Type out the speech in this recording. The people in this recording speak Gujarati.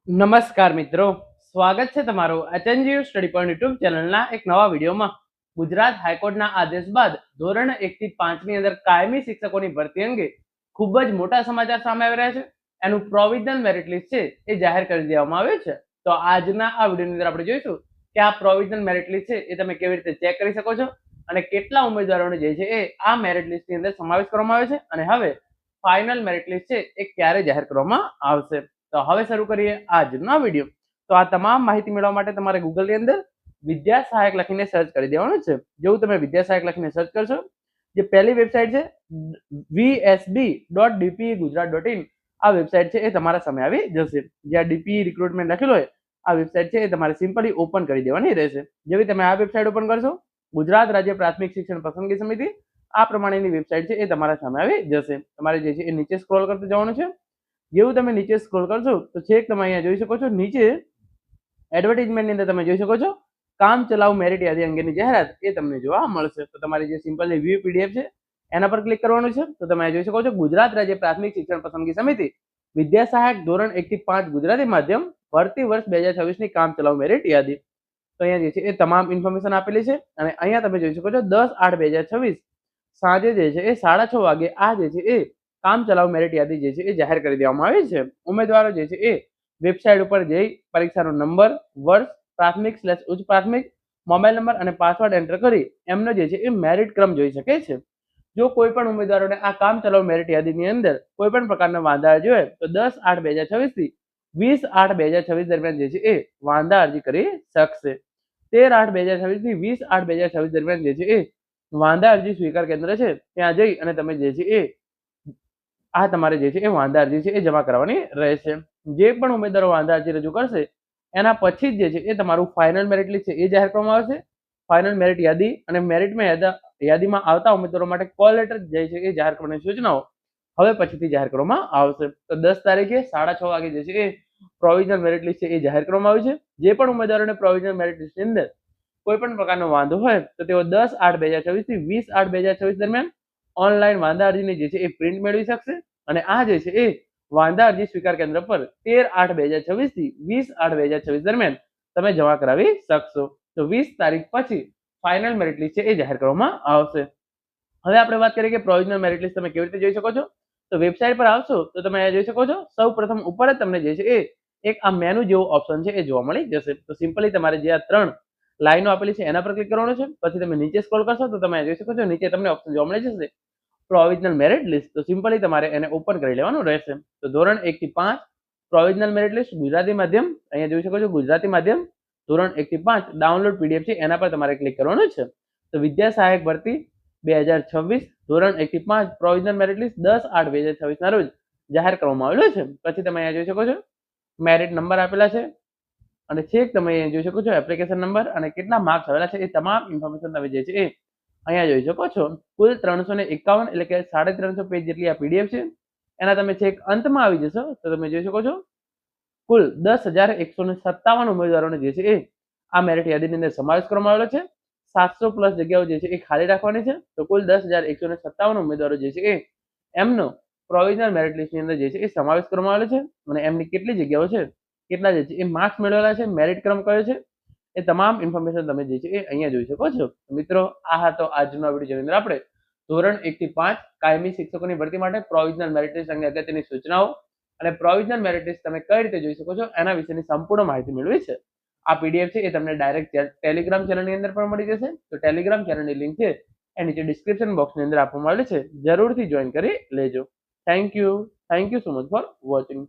નમસ્કાર મિત્રો, સ્વાગત છે તમારું એચએનજીયુ સ્ટડી પોઈન્ટ યુટ્યુબ ચેનલના એક નવા વિડીયોમાં. ગુજરાત હાઈકોર્ટના આદેશ બાદ ધોરણ 1 થી 5 ની અંદર કાયમી શિક્ષકોની ભરતી અંગે ખૂબ જ મોટા સમાચાર સામે આવી રહ્યા છે. એનું પ્રોવિઝનલ મેરિટ લિસ્ટ છે એ જાહેર કરી દેવામાં આવ્યું છે. તો આજના આ વિડીયોની અંદર આપણે જોઈશું કે આ પ્રોવિઝનલ મેરિટ લિસ્ટ છે એ તમે કેવી રીતે ચેક કરી શકો છો અને કેટલા ઉમેદવારોને જે છે એ આ મેરિટ લિસ્ટની અંદર સમાવેશ કરવામાં આવ્યો છે અને હવે ફાઇનલ મેરિટ લિસ્ટ છે એ ક્યારે જાહેર કરવામાં આવશે. તો હવે શરૂ કરીએ આજનો વિડીયો. તો આ તમામ માહિતી મેળવવા માટે તમારે ગૂગલની અંદર વિદ્યા સહાયક લખીને સર્ચ કરી દેવાનું છે. જેવું તમે વિદ્યા સહાયક લખીને સર્ચ કરશો, જે પહેલી વેબસાઇટ છે vsb.dpegujarat.in, આ વેબસાઇટ છે એ તમારા સામે આવી જશે. જ્યાં ડીપી રિક્રુટમેન્ટ લખેલું હોય આ વેબસાઇટ છે એ તમારે સિમ્પલી ઓપન કરી દેવાની રહેશે. જેવી તમે આ વેબસાઇટ ઓપન કરશો, ગુજરાત રાજ્ય પ્રાથમિક શિક્ષણ પસંદગી સમિતિ આ પ્રમાણેની વેબસાઇટ છે એ તમારા સામે આવી જશે. તમારે જે છે એ નીચે સ્ક્રોલ કરતું જવાનું છે. જેવું તમે નીચે સ્ક્રોલ કરશો તો છેક તમે અહીંયા જોઈ શકો છો, નીચે એડવર્ટાઇઝમેન્ટની અંદર તમે જોઈ શકો છો કામ ચલાઉ મેરિટ યાદી અંગેની જાહેરાત એ તમને જોવા મળશે. તો તમારી જે સિમ્પલી વ્યૂ પીડીએફ છે એના પર ક્લિક કરવાનું છે. તો તમે જોઈ શકો છો ગુજરાત રાજ્ય પ્રાથમિક શિક્ષણ પસંદગી સમિતિ વિદ્યા સહાયક ધોરણ 1 થી 5 ગુજરાતી માધ્યમ ભરતી વર્ષ 2026 ની કામ ચલાઉ મેરિટ યાદી. તો અહીંયા જે છે એ તમામ ઇન્ફોર્મેશન આપેલી છે અને અહીંયા તમે જોઈ શકો છો 10/8/2026 સાંજે જે છે એ 6:30 વાગે આ જે છે એ કામ ચલાઉ મેરિટ યાદી જે છે એ જાહેર કરી દેવામાં આવી છે. ઉમેદવારો જે છે એ વેબસાઇટ ઉપર જઈ પરીક્ષાનો નંબર, વર્ષ, પ્રાથમિક/ઉચ્ચ પ્રાથમિક, મોબાઈલ નંબર અને પાસવર્ડ એન્ટર કરી એમનો જે છે એ મેરિટ ક્રમ જોઈ શકે છે. જો કોઈ પણ ઉમેદવારોને આ કામ ચલાઉ મેરિટ યાદીની અંદર કોઈ પણ પ્રકારના વાંધા જોઈએ તો 10/8/2026 થી 20/8/2026 દરમિયાન જે છે એ વાંધા અરજી કરી શકશે. 13/8/2026 થી 20/8/2026 દરમિયાન જે છે એ વાંધા અરજી સ્વીકાર કેન્દ્ર છે ત્યાં જઈ અને તમે જે છે એ આ તમારે જે છે એ વાંધા અરજી છે એ જમા કરવાની રહેશે. જે પણ ઉમેદવારો વાંધા અરજી રજૂ કરશે એના પછી જ જે છે એ તમારું ફાઇનલ મેરિટ લિસ્ટ છે એ જાહેર કરવામાં આવશે. ફાઇનલ મેરિટ યાદી અને મેરિટમાં યાદીમાં આવતા ઉમેદવારો માટે કોલ લેટર જે છે એ જાહેર કરવાની સૂચનાઓ હવે પછીથી જાહેર કરવામાં આવશે. તો 10 તારીખે 6:30 વાગે જે છે એ પ્રોવિઝનલ મેરિટ લિસ્ટ છે એ જાહેર કરવામાં આવી છે. જે પણ ઉમેદવારોને પ્રોવિઝનલ મેરિટ લિસ્ટની અંદર કોઈ પણ પ્રકારનો વાંધો હોય તો તેઓ 10/8/2026 થી 20/8/2026 દરમિયાન ઓનલાઈન વાંધા અરજીની જે છે એ પ્રિન્ટ મેળવી શકશે અને આ જે છે એ વાંધા અરજી સ્વીકાર કેન્દ્ર પર 13/8/2026 થી 20/8/2026 દરમિયાન તમે જમા કરાવી શકશો. તો 20 તારીખ પછી ફાઇનલ મેરિટ લિસ્ટ છે એ જાહેર કરવામાં આવશે. હવે આપણે વાત કરીએ કે પ્રોવિઝનલ મેરિટ લિસ્ટ તમે કેવી રીતે જોઈ શકો છો. તો વેબસાઇટ પર આવશો તો તમે અહીંયા જોઈ શકો છો સૌ પ્રથમ ઉપર જ તમને જે છે એ એક આ મેનુ જેવો ઓપ્શન છે એ જોવા મળી જશે. તો સિમ્પલી તમારે જે આ 3 લાઈનો આપેલી છે એના પર ક્લિક કરવાનું છે. પછી તમે નીચે સ્ક્રોલ કરશો તો તમે જોઈ શકો છો નીચે તમને ઓપ્શન જોવા મળી જશે પ્રોવિઝનલ મેરિટ લિસ્ટ. તો સિમ્પલી તમારે એને ઓપન કરી લેવાનું રહેશે. તો ધોરણ 1 થી 5 પ્રોવિઝનલ મેરિટ લિસ્ટ ગુજરાતી માધ્યમ, અહીંયા જોઈ શકો છો ગુજરાતી માધ્યમ ધોરણ 1 થી 5 ડાઉનલોડ પીડીએફ છે એના પર તમારે ક્લિક કરવાનું છે. તો વિદ્યા સહાયક ભરતી 2026 ધોરણ 1 થી 5 પ્રોવિઝનલ મેરિટ લિસ્ટ 10/8/2026 ના રોજ જાહેર કરવામાં આવેલો છે. પછી તમે અહીંયા જોઈ શકો છો મેરિટ નંબર આપેલા છે અને છેક તમે અહીંયા જોઈ શકો છો એપ્લિકેશન નંબર અને કેટલા માર્ક્સ આવેલા છે એ તમામ ઇન્ફોર્મેશન તમે જે છે એ અહીંયા જોઈ શકો છો. કુલ 351 એટલે કે 350 પેજ જેટલી આ પીડીએફ છે. એના તમે છેક અંતમાં આવી જશો તો તમે જોઈ શકો છો કુલ 10,157 ઉમેદવારોને જે છે એ આ મેરિટ યાદીની અંદર સમાવેશ કરવામાં આવેલો છે. 700 પ્લસ જગ્યાઓ જે છે એ ખાલી રાખવાની છે. તો કુલ 10,157 ઉમેદવારો જે છે એ એમનો પ્રોવિઝનલ મેરિટ લિસ્ટની અંદર જે છે એ સમાવેશ કરવામાં આવેલો છે અને એમની કેટલી જગ્યાઓ છે, કેટલા જે છે એ માર્ક્સ મેળવેલા છે, મેરિટ ક્રમ કયો છે, એ તમામ ઇન્ફોર્મેશન તમે જે છે એ અહીંયા જોઈ શકો છો. મિત્રો આ હતો આજનો વિડીયો જેની અંદર આપણે ધોરણ 1 થી 5 કાયમી શિક્ષકોની ભરતી માટે પ્રોવિઝનલ મેરિટ લિસ્ટ અંગે અગત્યની સૂચનાઓ અને પ્રોવિઝનલ મેરિટ લિસ્ટ તમે કઈ રીતે જોઈ શકો છો એના વિશેની સંપૂર્ણ માહિતી મેળવી છે. આ પીડીએફ છે એ તમને ડાયરેક્ટ ટેલિગ્રામ ચેનલની અંદર પણ મળી જશે. તો ટેલિગ્રામ ચેનલની લિંક છે એ નીચે ડિસ્ક્રિપ્શન બોક્સની અંદર આપવામાં આવેલી છે. જરૂરથી જોઈન કરી લેજો. Thank you so much for watching.